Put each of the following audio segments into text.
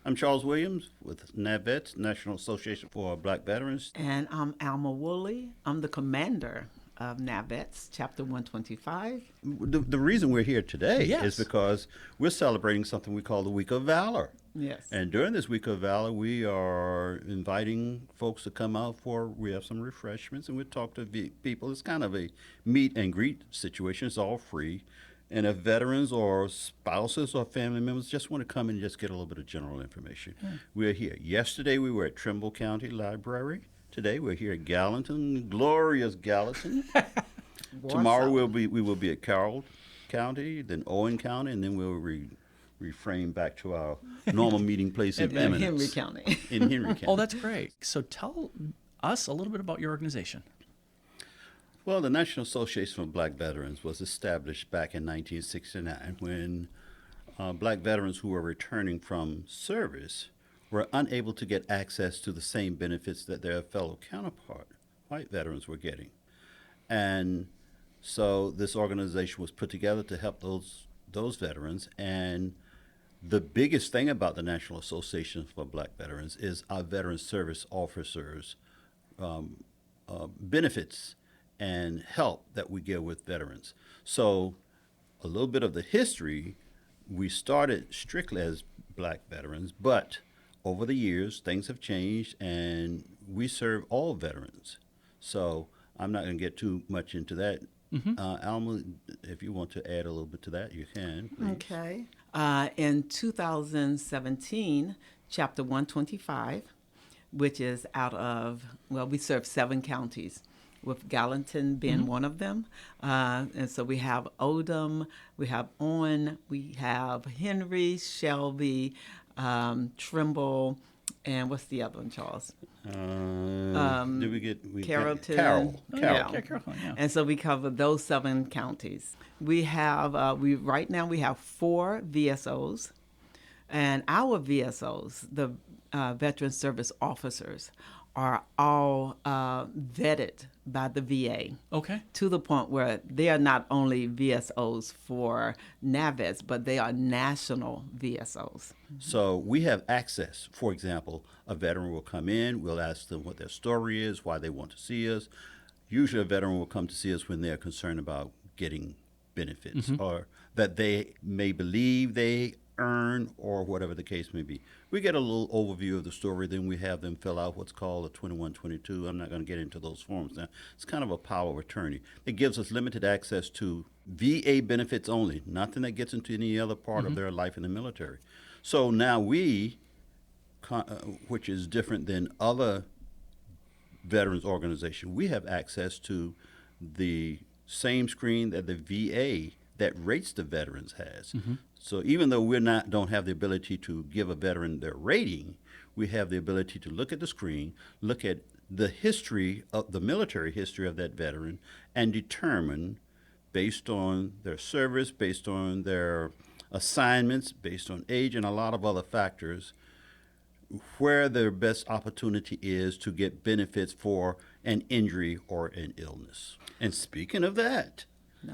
I'm Charles Williams with NABVETS, National Association for Black Veterans. And I'm Alma Woolley. I'm the commander of NABVETS, Chapter 125. The reason we're here today is Yes. because we're celebrating something we call the Week of Valor. Yes. And during this Week of Valor, we are inviting folks to come out we have some refreshments and we'll talk to people. It's kind of a meet and greet situation. It's all free. And if veterans or spouses or family members just want to come and just get a little bit of general information, we're here. Yesterday we were at Trimble County Library. Today we're here at Gallatin, glorious Gallatin. Tomorrow we will be at Carroll County, then Owen County, and then we'll reframe back to our normal meeting place in In Henry County. In Henry County. Oh, that's great. So tell us a little bit about your organization. Well, the National Association for Black Veterans was established back in 1969 when black veterans who were returning from service were unable to get access to the same benefits that their fellow counterpart, white veterans, were getting. And so this organization was put together to help those veterans. And the biggest thing about the National Association for Black Veterans is our veteran service officers' benefits and help that we give with veterans. So a little bit of the history, we started strictly as black veterans, but over the years, things have changed and we serve all veterans. So I'm not going to get too much into that. Alma, if you want to add a little bit to that, you can, please. Okay. In 2017, Chapter 125, which is we serve 7 counties, with Gallatin being one of them. And so we have Odom, we have Owen, we have Henry, Shelby, Trimble, and what's the other one, Charles? Did we get Carrollton. Carroll. Yeah. Yeah. And so we cover those 7 counties. We have right now we have 4 VSOs, and our VSOs, the Veteran Service Officers, are all vetted by the VA. Okay. To the point where they are not only VSOs for NABVETS, but they are national VSOs. So we have access. For example, a veteran will come in, we'll ask them what their story is, why they want to see us. Usually a veteran will come to see us when they're concerned about getting benefits or that they may believe they earn or whatever the case may be. We get a little overview of the story, then we have them fill out what's called a 2122. I'm not going to get into those forms now. It's kind of a power of attorney. It gives us limited access to VA benefits only, nothing that gets into any other part of their life in the military. So now which is different than other veterans organizations, we have access to the same screen that the VA that rates the veterans has. So even though don't have the ability to give a veteran their rating, we have the ability to look at the screen, look at the history of the military history of that veteran, and determine, based on their service, based on their assignments, based on age, and a lot of other factors, where their best opportunity is to get benefits for an injury or an illness. And speaking of that,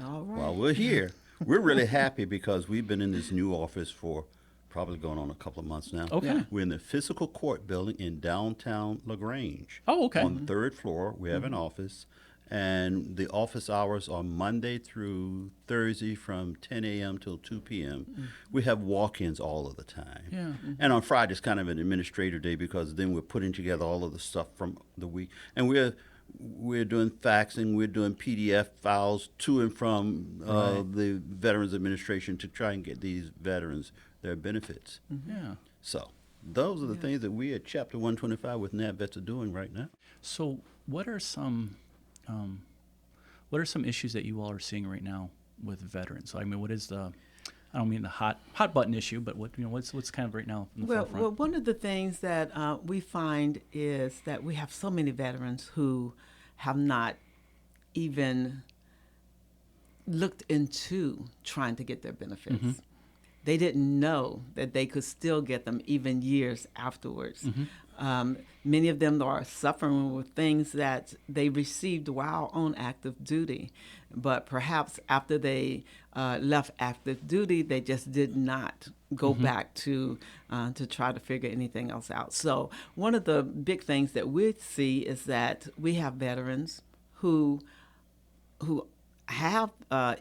All right. while we're here, we're really happy because we've been in this new office for probably going on a couple of months now. Okay. Yeah. We're in the physical court building in downtown LaGrange. Oh, okay. On the 3rd floor, we have an office, and the office hours are Monday through Thursday from 10 a.m. till 2 p.m. We have walk-ins all of the time. Yeah. And on Friday, it's kind of an administrative day because then we're putting together all of the stuff from the week. And we're doing faxing, we're doing PDF files to and from the Veterans Administration to try and get these veterans their benefits. Yeah. So those are the things that we at Chapter 125 with NABVETS are doing right now. So what are some issues that you all are seeing right now with veterans? I mean, what is I don't mean the hot button issue, but what's kind of right now in the forefront? Well, one of the things that we find is that we have so many veterans who have not even looked into trying to get their benefits. They didn't know that they could still get them even years afterwards. Many of them are suffering with things that they received while on active duty, but perhaps after they left active duty, they just did not go back to try to figure anything else out. So one of the big things that we see is that we have veterans who have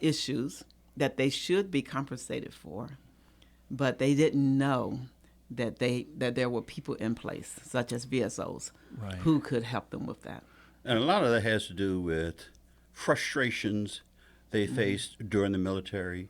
issues that they should be compensated for, but they didn't know that there were people in place, such as VSOs, Right. who could help them with that. And a lot of that has to do with frustrations they faced during the military,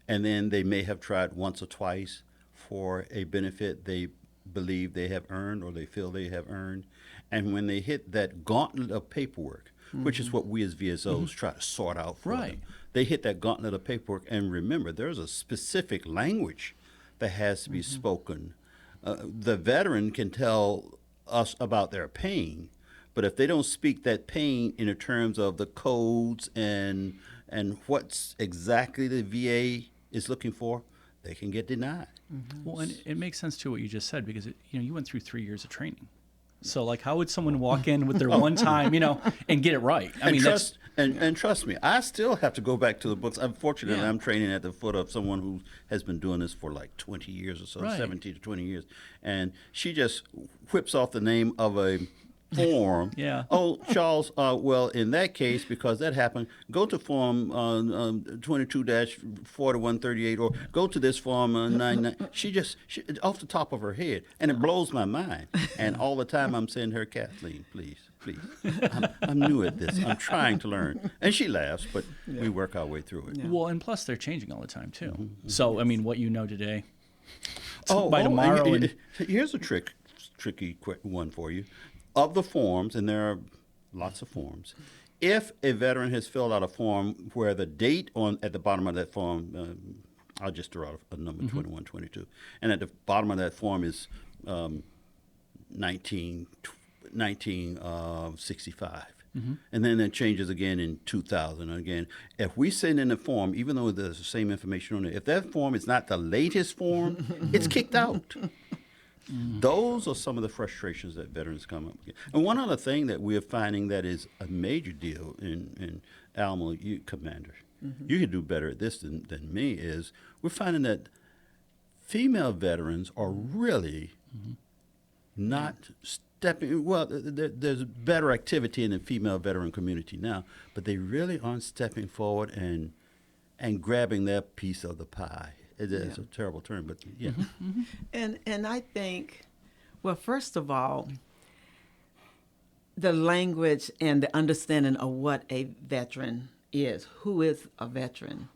and then they may have tried once or twice for a benefit they believe they have earned or they feel they have earned. And when they hit that gauntlet of paperwork, which is what we as VSOs try to sort out for Right. them, they hit that gauntlet of paperwork. And remember, there's a specific language that has to be spoken. The veteran can tell us about their pain, but if they don't speak that pain in the terms of the codes and what's exactly the VA is looking for, they can get denied. Well, and it makes sense too what you just said, because you went through 3 years of training. So like, how would someone walk in with their one time, and get it right? I And mean, trust, and trust me, I still have to go back to the books. Unfortunately, Yeah. I'm training at the foot of someone who has been doing this for like 20 years or so, Right. 17 to 20 years. And she just whips off the name of a form. Yeah. Oh, Charles, well, in that case, because that happened, go to form 22-4138 or go to this form 99. She off the top of her head, and it blows my mind. And all the time I'm saying to her, Kathleen, please. I'm new at this. I'm trying to learn. And she laughs, but we work our way through it. well, and plus they're changing all the time too. So I mean, what you know today, Oh, by tomorrow. and here's a tricky quick one for you. Of the forms, and there are lots of forms, if a veteran has filled out a form where the date at the bottom of that form, I'll just throw out a number, 2122, and at the bottom of that form is 1965. And then it changes again in 2000. And again, if we send in a form, even though there's the same information on it, if that form is not the latest form, it's kicked out. Those are some of the frustrations that veterans come up with. And one other thing that we're finding that is a major deal in Alma, you, Commander, you can do better at this than me, is we're finding that female veterans are really not stepping, well, there's better activity in the female veteran community now, but they really aren't stepping forward and grabbing their piece of the pie. It's a terrible term, but yeah. And I think, well, first of all, the language and the understanding of what a veteran is, who is a veteran.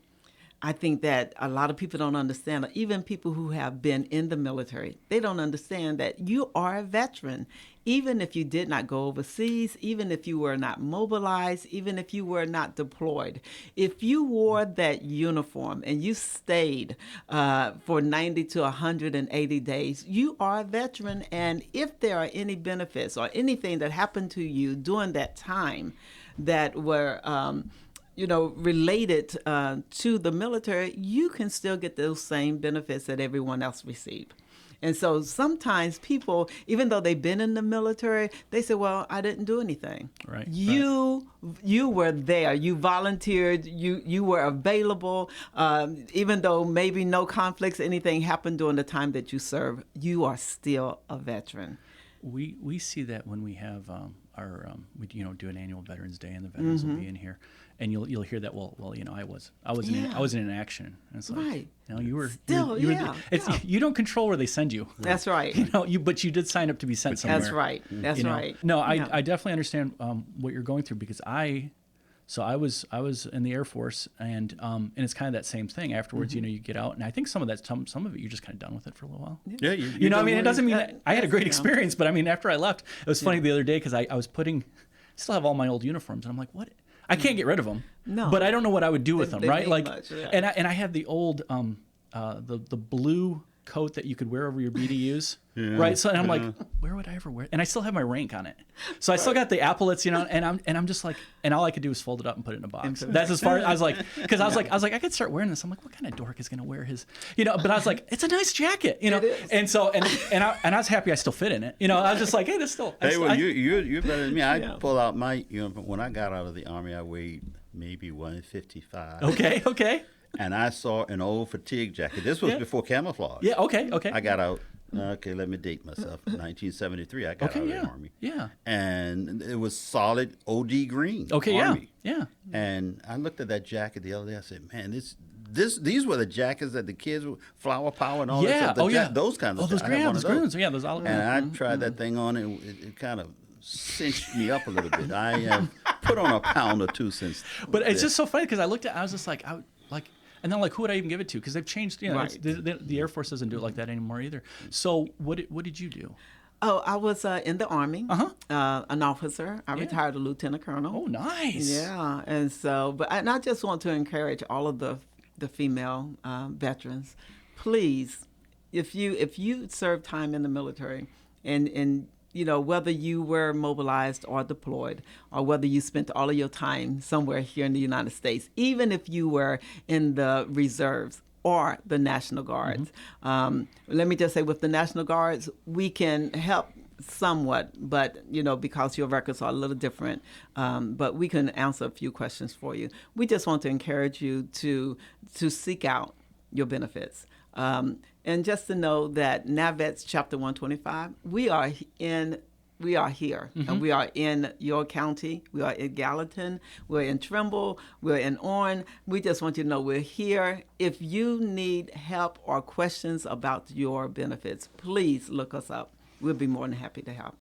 I think that a lot of people don't understand, even people who have been in the military, they don't understand that you are a veteran. Even if you did not go overseas, even if you were not mobilized, even if you were not deployed, if you wore that uniform and you stayed for 90 to 180 days, you are a veteran. And if there are any benefits or anything that happened to you during that time that were related to the military, you can still get those same benefits that everyone else received. And so sometimes people, even though they've been in the military, they say, well, I didn't do anything. Right. You were there. You volunteered. You were available. Even though maybe no conflicts, anything happened during the time that you served, you are still a veteran. We see that when we have we do an annual Veterans Day, and the veterans will be in here, and you'll hear that I wasn't in action. And it's like, Right. you were Still, you were yeah, it's yeah. You don't control where they send you. That's right. But you did sign up to be sent somewhere. That's right. That's right. No, Yeah. I definitely understand what you're going through, because I was in the Air Force, and it's kind of that same thing. Afterwards, you get out, and I think some of it you're just kind of done with it for a little while. Yeah, It doesn't mean that I had a great that's, experience, but I mean, after I left, it was funny the other day, because I was still have all my old uniforms, and I'm like, what? I can't get rid of them. No. But I don't know what I would do with them, They right? mean Like, much, yeah. and I had the old the blue coat that you could wear over your BDUs, right? So and I'm like, where would I ever wear it? And I still have my rank on it, so I still got the epaulets, and I'm just like, and all I could do was fold it up and put it in a box. That's as far as I was like, because I was like, I could start wearing this. I'm like, what kind of dork is gonna wear his, But I was like, it's a nice jacket, It is. And so and I was happy I still fit in it, I was just like, hey, this still. You're better than me. I pull out my when I got out of the Army, I weighed maybe 155. Okay. and I saw an old fatigue jacket. This was Yeah. before camouflage. Yeah. Okay. Okay. I got out. Okay, let me date myself. 1973, I got Okay. out of Yeah. the Army. Yeah. And it was solid OD green. Okay. Army. Yeah. And I looked at that jacket the other day. I said, "Man, these were the jackets that the kids were Flower Power and all that Yeah. stuff. Oh yeah. Those kinds of. Oh, those I had one grams. of those. Grams. Yeah. Those olive. And I tried that thing on, and it kind of cinched me up a little bit. I have put on a pound or two since. But it's then. just so funny because I looked at, I was just like, and then like, who would I even give it to? Because they've changed. You know, Right. the Air Force doesn't do it like that anymore either. So what did you do? Oh, I was in the Army, an officer. I Yeah. retired a lieutenant colonel. Oh, nice. Yeah, and so, and I just want to encourage all of the female veterans, please, if you serve time in the military, and you know, whether you were mobilized or deployed, or whether you spent all of your time somewhere here in the United States, even if you were in the reserves or the National Guards. Let me just say, with the National Guards, we can help somewhat, but you know, because your records are a little different, but we can answer a few questions for you. We just want to encourage you to seek out your benefits. And just to know that NABVETS Chapter 125, we are here, and we are in your county. We are in Gallatin. We're in Trimble. We're in Orange. We just want you to know we're here. If you need help or questions about your benefits, please look us up. We'll be more than happy to help.